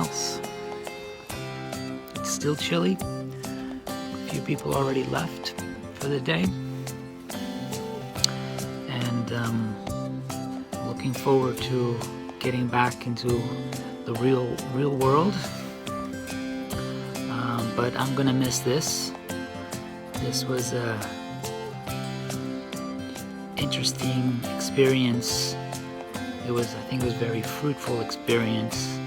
else. It's still chilly. A few people already left for the day. And looking forward to getting back into the real world. But I'm gonna miss this. This was a interesting experience. I think it was a very fruitful experience.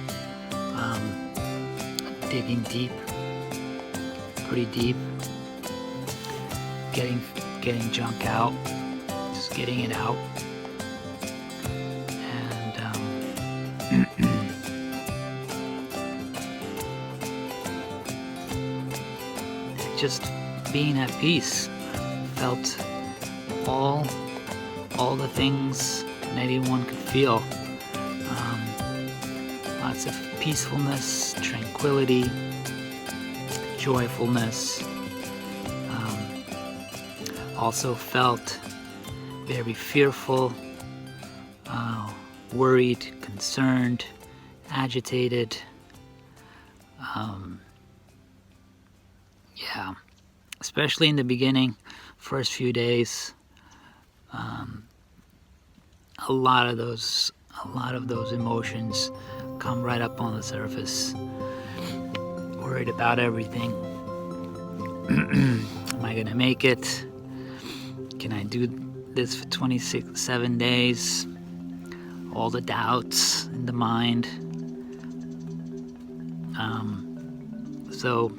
Digging deep, pretty deep, getting junk out, just getting it out, and just being at peace. Felt all the things that anyone could feel. Lots of peacefulness, tranquility, joyfulness. Also felt very fearful, worried, concerned, agitated. Yeah, especially in the beginning, first few days. A lot of those emotions come right up on the surface. Worried about everything. Am I gonna make it? Can I do this for 27 days? All the doubts in the mind. So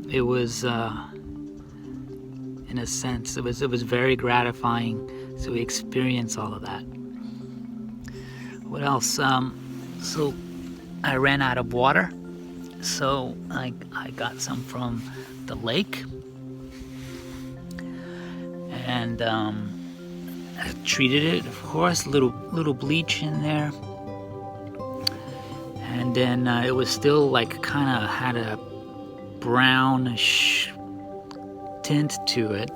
it was, in a sense, it was very gratifying to experience all of that. What else? So I ran out of water, so I got some from the lake, and I treated it, of course, little bleach in there, and then it was still like kind of had a brownish tint to it.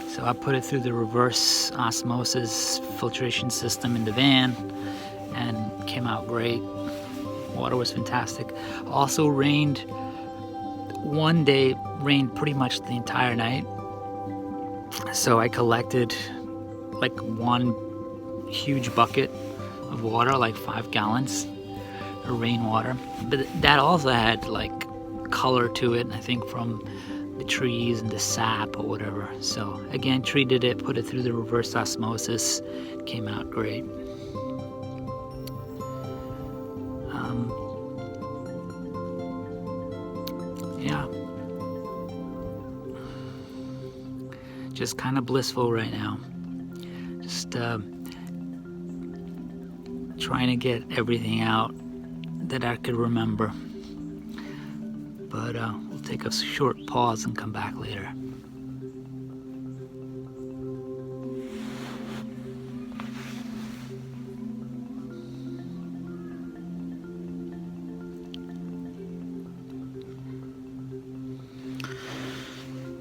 So I put it through the reverse osmosis filtration system in the van, and came out great. Water was fantastic. Also rained one day, rained pretty much the entire night. So I collected like one huge bucket of water, like 5 gallons of rainwater. But that also had like color to it, I think from the trees and the sap or whatever. So again, treated it, put it through the reverse osmosis, came out great. Yeah, just kind of blissful right now. Just trying to get everything out that I could remember. But we'll take a short pause and come back later.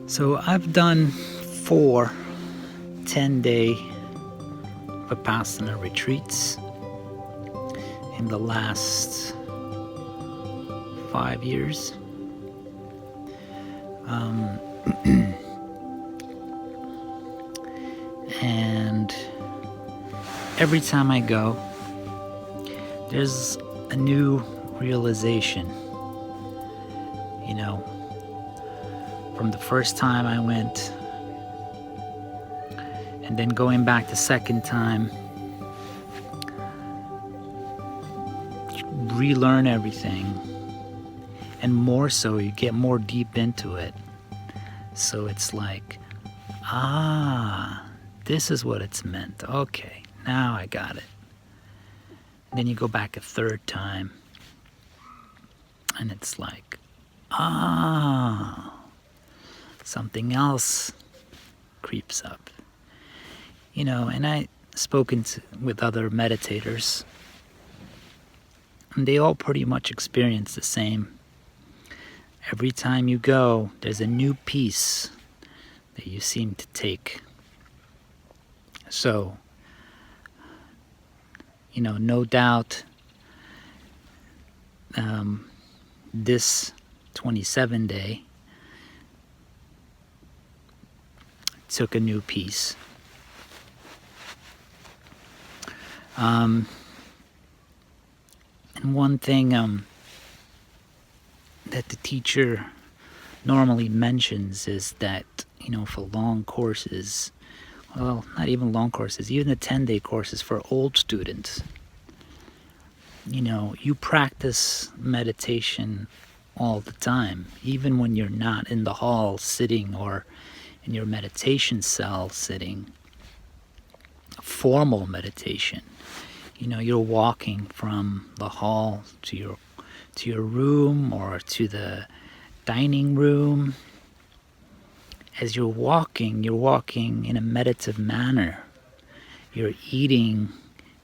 So I've done 4 10-day Vipassana retreats in the last 5 years. And every time I go, there's a new realization. You know, from the first time I went, and then going back the second time, relearn everything, and more so, you get more deep into it. So it's like, this is what it's meant. Okay, now I got it. And then you go back a third time, and it's like, something else creeps up. You know, and I've spoken with other meditators, and they all pretty much experience the same. Every time you go, there's a new piece that you seem to take. So, you know, no doubt this 27 day took a new piece. And one thing that the teacher normally mentions is that, for long courses, well, not even long courses, even the 10-day courses for old students, you practice meditation all the time, even when you're not in the hall sitting or in your meditation cell sitting. Formal meditation, you're walking from the hall to your room or to the dining room. As you're walking in a meditative manner. You're eating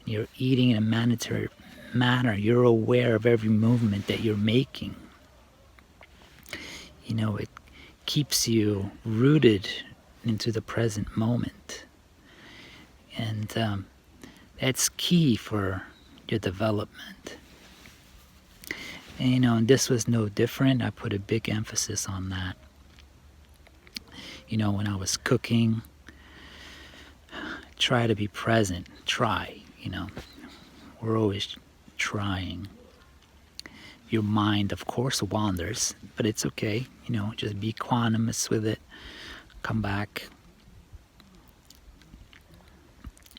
in a meditative manner. You're aware of every movement that you're making. It keeps you rooted into the present moment. And that's key for your development. And this was no different. I put a big emphasis on that. When I was cooking, try to be present. We're always trying. Your mind, of course, wanders, but it's okay. Just be quantumous with it. Come back.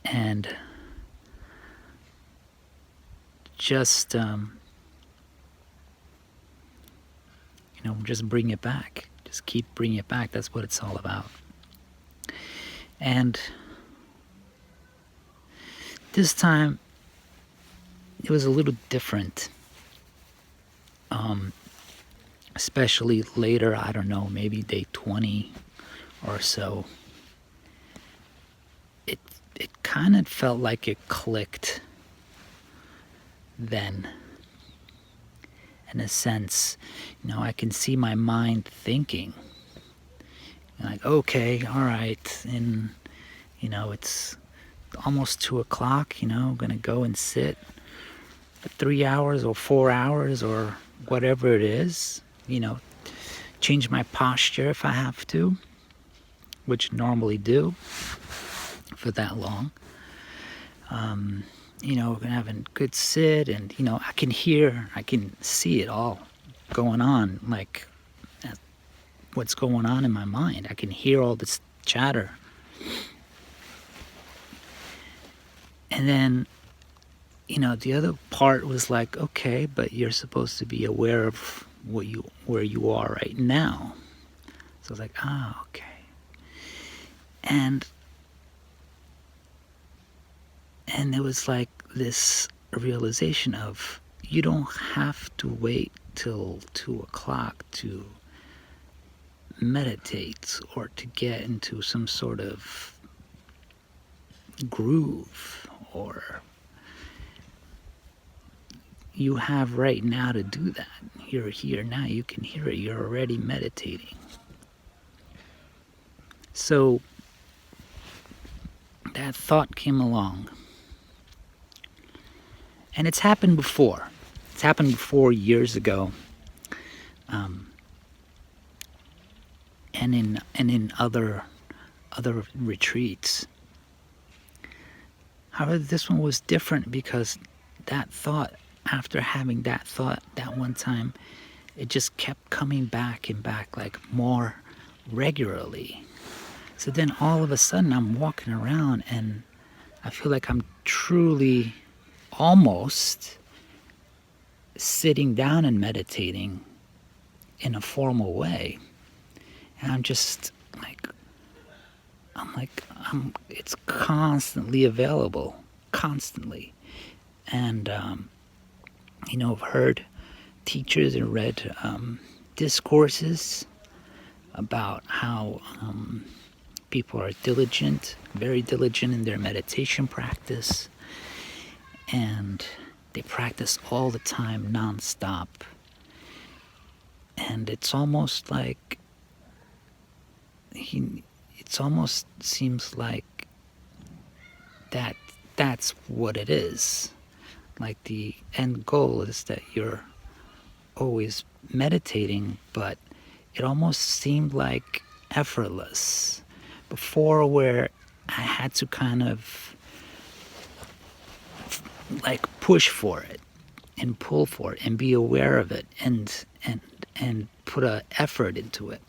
And just, just bring it back. Just keep bringing it back. That's what it's all about. And this time, it was a little different. Especially later, I don't know, maybe day 20 or so. It kind of felt like it clicked then. In a sense, I can see my mind thinking. Like, okay, all right, and it's almost 2 o'clock. I'm gonna go and sit for 3 hours or 4 hours or whatever it is. Change my posture if I have to, which normally do for that long. We're gonna have a good sit, and I can see it all going on, like what's going on in my mind. I can hear all this chatter. And then the other part was like, okay, but you're supposed to be aware of where you are right now. So I was like, okay. And it was like this realization of, you don't have to wait till 2 o'clock to meditate or to get into some sort of groove, or you have right now to do that. You're here now, you can hear it, you're already meditating. So that thought came along. And it's happened before. It's happened before years ago. And in other retreats. However, this one was different because that thought, after having that thought that one time, it just kept coming back and back, like more regularly. So then all of a sudden I'm walking around and I feel like I'm truly almost sitting down and meditating in a formal way. And I'm just like, it's constantly available, constantly. And, I've heard teachers and read discourses about how people are diligent, very diligent in their meditation practice. And they practice all the time, nonstop. And it's almost like, it almost seems like that's what it is. Like the end goal is that you're always meditating, but it almost seemed like effortless. Before, where I had to kind of like push for it and pull for it and be aware of it and put a effort into it.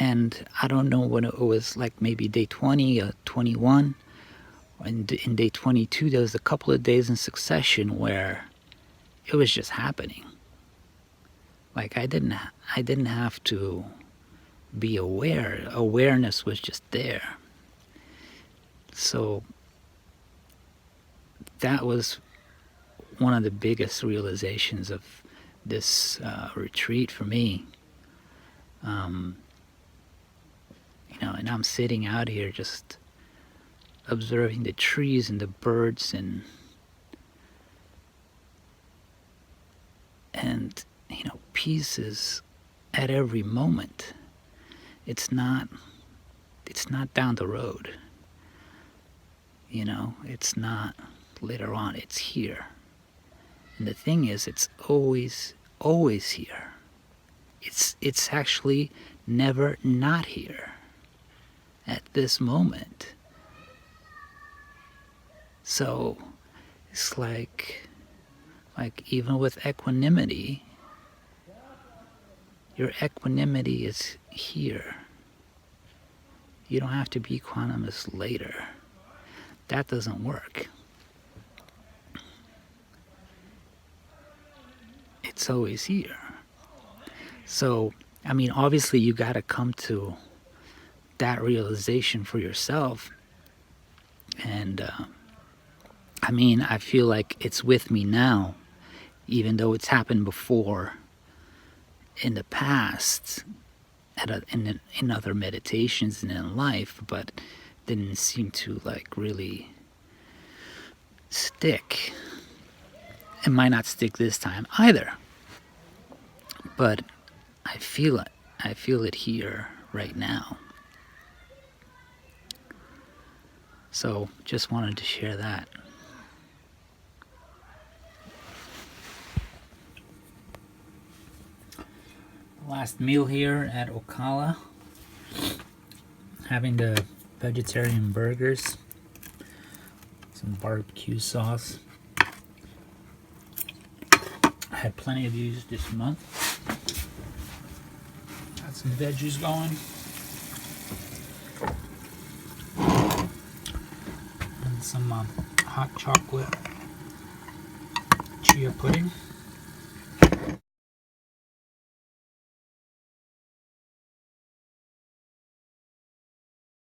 And I don't know when it was, like maybe day 20 or 21. In day 22, there was a couple of days in succession where it was just happening. Like I didn't have to be aware. Awareness was just there. So that was one of the biggest realizations of this retreat for me. And I'm sitting out here just observing the trees and the birds and pieces at every moment. It's not down the road. It's not later on. It's here. And the thing is, it's always here. It's actually never not here at this moment. So it's like even with equanimity, your equanimity is here. You don't have to be equanimous later. That doesn't work. It's always here. So, obviously you got to come to that realization for yourself. And I feel like it's with me now, even though it's happened before in the past, in other meditations and in life, but didn't seem to really stick. It might not stick this time either, but I feel it. I feel it here right now. So just wanted to share that. Last meal here at Ocala, having the vegetarian burgers, some barbecue sauce. I had plenty of these this month. Got some veggies going. And some hot chocolate chia pudding.